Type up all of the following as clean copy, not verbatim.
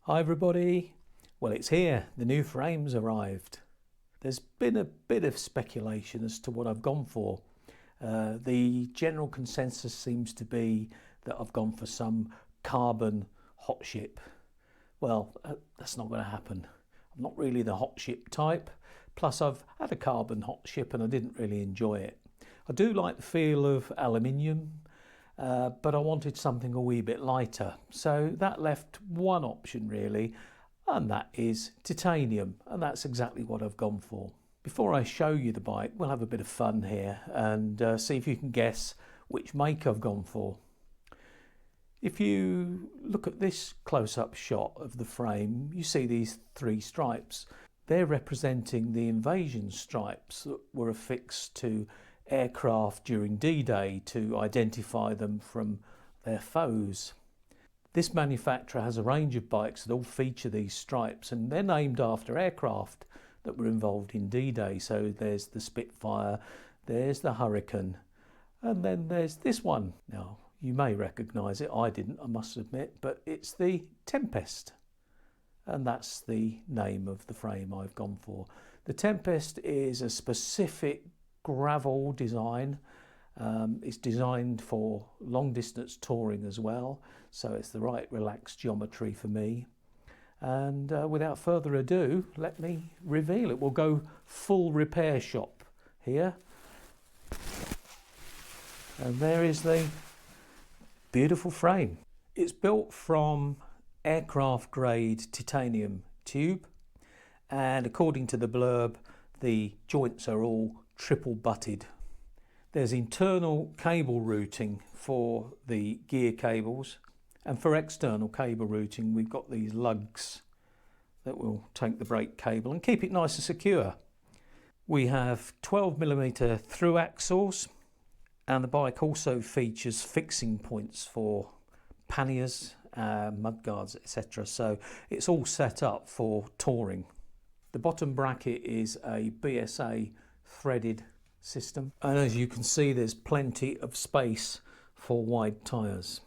Hi everybody. Well, it's here. The new frame's arrived. There's been a bit of speculation as to what I've gone for. The general consensus seems to be that I've gone for some carbon hot ship. Well, that's not going to happen. I'm not really the hot ship type. Plus, I've had a carbon hot ship and I didn't really enjoy it. I do like the feel of aluminium. But I wanted something a wee bit lighter, so that left one option really, and that is titanium, and that's exactly what I've gone for. Before I show you the bike, we'll have a bit of fun here and see if you can guess which make I've gone for. If you look at this close-up shot of the frame, you see these three stripes. They're representing the invasion stripes that were affixed to aircraft during D-Day to identify them from their foes. This manufacturer has a range of bikes that all feature these stripes, and they're named after aircraft that were involved in D-Day. So there's the Spitfire, there's the Hurricane, and then there's this one. Now you may recognise it, I didn't, I must admit, but it's the Tempest, and that's the name of the frame I've gone for. The Tempest is a specific gravel design. It's designed for long distance touring as well, so it's the right relaxed geometry for me. And without further ado, let me reveal it. We'll go full repair shop here, and there is the beautiful frame. It's built from aircraft grade titanium tube, and according to the blurb, the joints are all triple butted. There's internal cable routing for the gear cables, and for external cable routing we've got these lugs that will take the brake cable and keep it nice and secure. We have 12mm through axles, and the bike also features fixing points for panniers, mudguards, etc. So it's all set up for touring. The bottom bracket is a BSA threaded system, and as you can see there's plenty of space for wide tyres.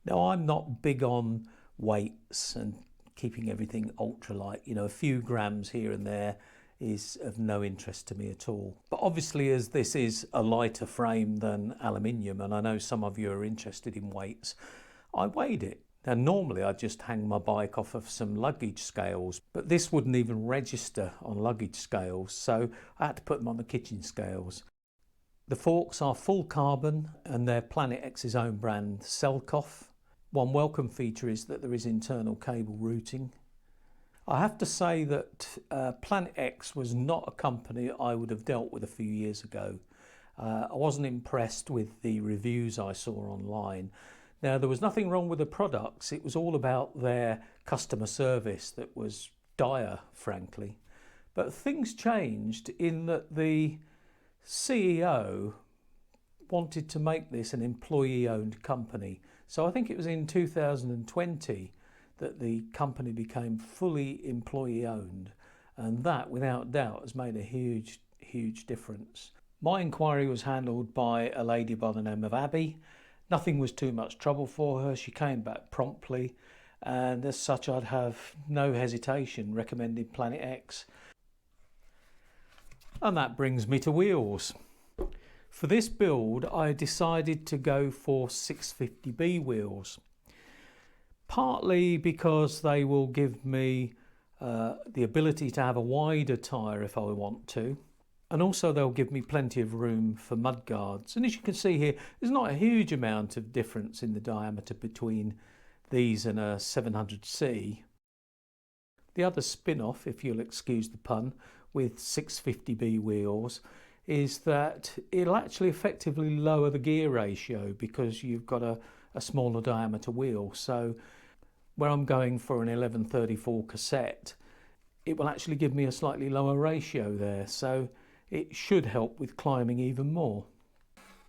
Now I'm not big on weights and keeping everything ultralight, you know, a few grams here and there is of no interest to me at all. But obviously, as this is a lighter frame than aluminium, and I know some of you are interested in weights, I weighed it. Now normally I just hang my bike off of some luggage scales, but this wouldn't even register on luggage scales, so I had to put them on the kitchen scales. The forks are full carbon and they're Planet X's own brand, Selkoff. One welcome feature is that there is internal cable routing. I have to say that Planet X was not a company I would have dealt with a few years ago. I wasn't impressed with the reviews I saw online. Now, there was nothing wrong with the products, it was all about their customer service that was dire, frankly. But things changed in that the CEO wanted to make this an employee-owned company. So I think it was in 2020 that the company became fully employee-owned, and that, without doubt, has made a huge difference. My inquiry was handled by a lady by the name of Abby. Nothing was too much trouble for her. She came back promptly, and as such I'd have no hesitation recommending Planet X. And that brings me to wheels. For this build I decided to go for 650B wheels, partly because they will give me the ability to have a wider tyre if I want to, and also they'll give me plenty of room for mudguards. And as you can see here, there's not a huge amount of difference in the diameter between these and a 700C. The other spin-off, if you'll excuse the pun, with 650B wheels is that it'll actually effectively lower the gear ratio because you've got a smaller diameter wheel. So where I'm going for an 1134 cassette, it will actually give me a slightly lower ratio there. So it should help with climbing even more.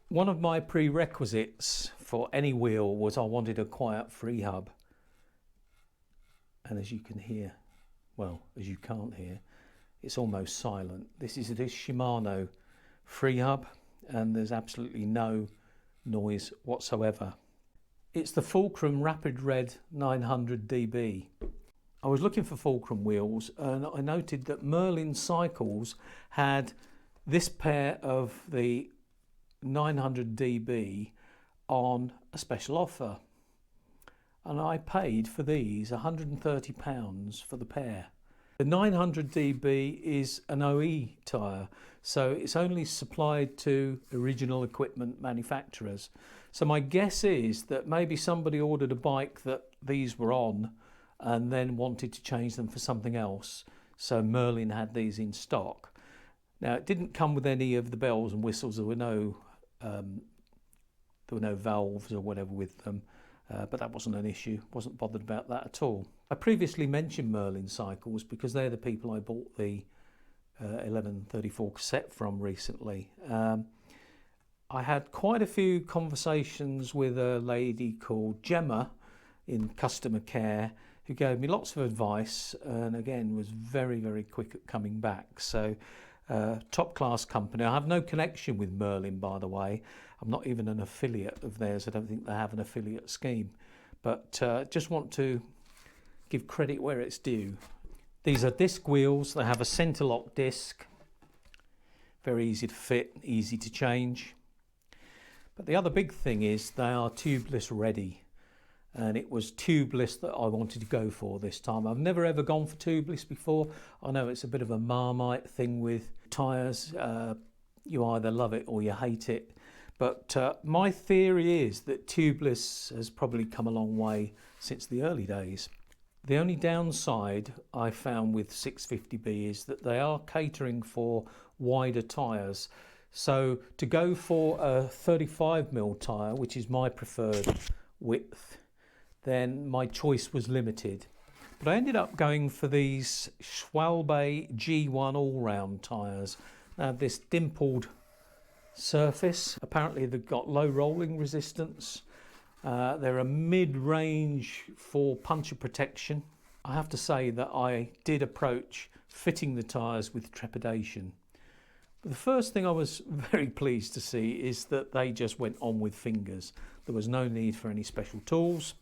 One of my prerequisites for any wheel was I wanted a quiet free hub. And as you can hear, well, as you can't hear, it's almost silent. This is this Shimano free hub, and there's absolutely no noise whatsoever. It's the Fulcrum Rapid Red 900 DB. I was looking for Fulcrum wheels and I noted that Merlin Cycles had this pair of the 900 DB on a special offer, and I paid for these £130 for the pair. The 900 DB is an OE tyre, so it's only supplied to original equipment manufacturers. So my guess is that maybe somebody ordered a bike that these were on and then wanted to change them for something else, so Merlin had these in stock. Now, it didn't come with any of the bells and whistles. There were no valves or whatever with them, but that wasn't an issue. Wasn't bothered about that at all. I previously mentioned Merlin Cycles because they're the people I bought the 1134 cassette from recently. I had quite a few conversations with a lady called Gemma in customer care who gave me lots of advice and again was very, very quick at coming back. So top class company. I have no connection with Merlin, by the way. I'm not even an affiliate of theirs. I don't think they have an affiliate scheme, but just want to give credit where it's due. These are disc wheels. They have a centre lock disc, very easy to fit, easy to change. But the other big thing is they are tubeless ready, and it was tubeless that I wanted to go for this time. I've never ever gone for tubeless before. I know it's a bit of a Marmite thing with tyres. You either love it or you hate it. But my theory is that tubeless has probably come a long way since the early days. The only downside I found with 650B is that they are catering for wider tyres. So to go for a 35mm tyre, which is my preferred width, then my choice was limited. But I ended up going for these Schwalbe G1 all-round tyres. Now this dimpled surface, apparently they've got low rolling resistance. They're a mid-range for puncture protection. I have to say that I did approach fitting the tyres with trepidation. But the first thing I was very pleased to see is that they just went on with fingers. There was no need for any special tools.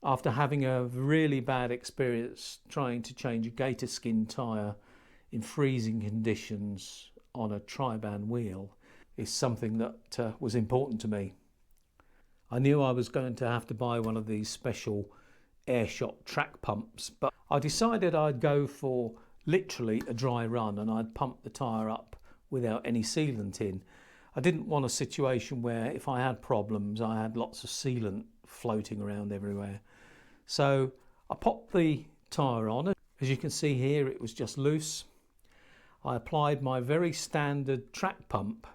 After having a really bad experience trying to change a gator skin tyre in freezing conditions on a tri-band wheel is something that was important to me. I knew I was going to have to buy one of these special air-shot track pumps, but I decided I'd go for literally a dry run and I'd pump the tyre up without any sealant in. I didn't want a situation where if I had problems I had lots of sealant floating around everywhere. So I popped the tyre on. As you can see here, it was just loose. I applied my very standard track pump,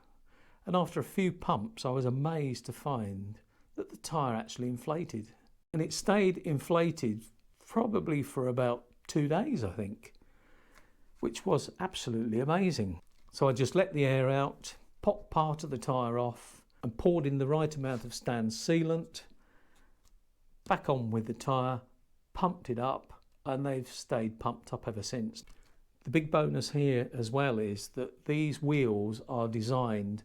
and after a few pumps I was amazed to find that the tyre actually inflated. And it stayed inflated probably for about 2 days, I think, which was absolutely amazing. So I just let the air out, popped part of the tyre off and poured in the right amount of stand sealant, back on with the tyre, pumped it up, and they've stayed pumped up ever since. The big bonus here as well is that these wheels are designed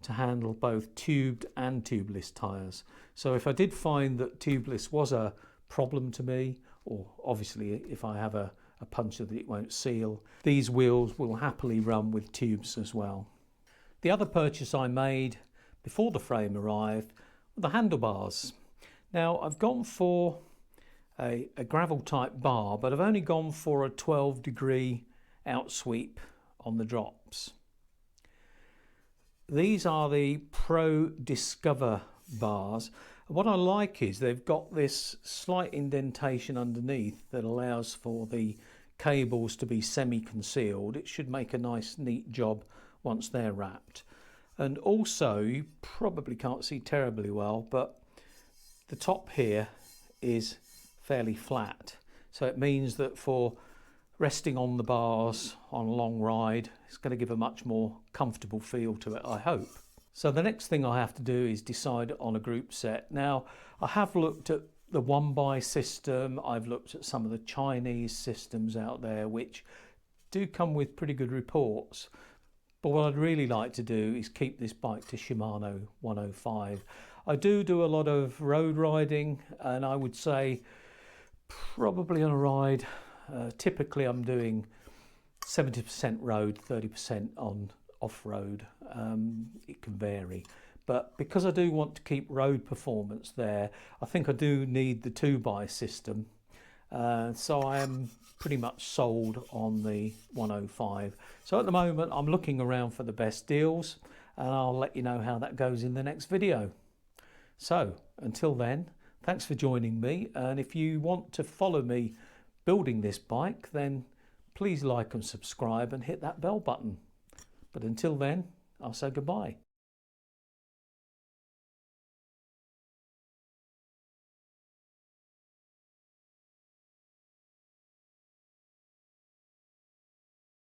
to handle both tubed and tubeless tyres. So if I did find that tubeless was a problem to me, or obviously if I have a puncture that it won't seal, these wheels will happily run with tubes as well. The other purchase I made before the frame arrived were the handlebars. Now I've gone for a gravel type bar, but I've only gone for a 12-degree outsweep on the drops. These are the Pro Discover bars. What I like is they've got this slight indentation underneath that allows for the cables to be semi-concealed. It should make a nice neat job once they're wrapped. And also, you probably can't see terribly well, but the top here is fairly flat. So it means that for resting on the bars on a long ride, it's going to give a much more comfortable feel to it, I hope. So the next thing I have to do is decide on a group set. Now, I have looked at the one-by system. I've looked at some of the Chinese systems out there, which do come with pretty good reports. But what I'd really like to do is keep this bike to Shimano 105. I do a lot of road riding, and I would say probably on a ride, typically I'm doing 70% road, 30% on off-road. It can vary. But because I do want to keep road performance there, I think I do need the 2x system. So I am pretty much sold on the 105. So at the moment I'm looking around for the best deals, and I'll let you know how that goes in the next video. So until then, thanks for joining me, and if you want to follow me building this bike, then please like and subscribe and hit that bell button. But until then, I'll say goodbye.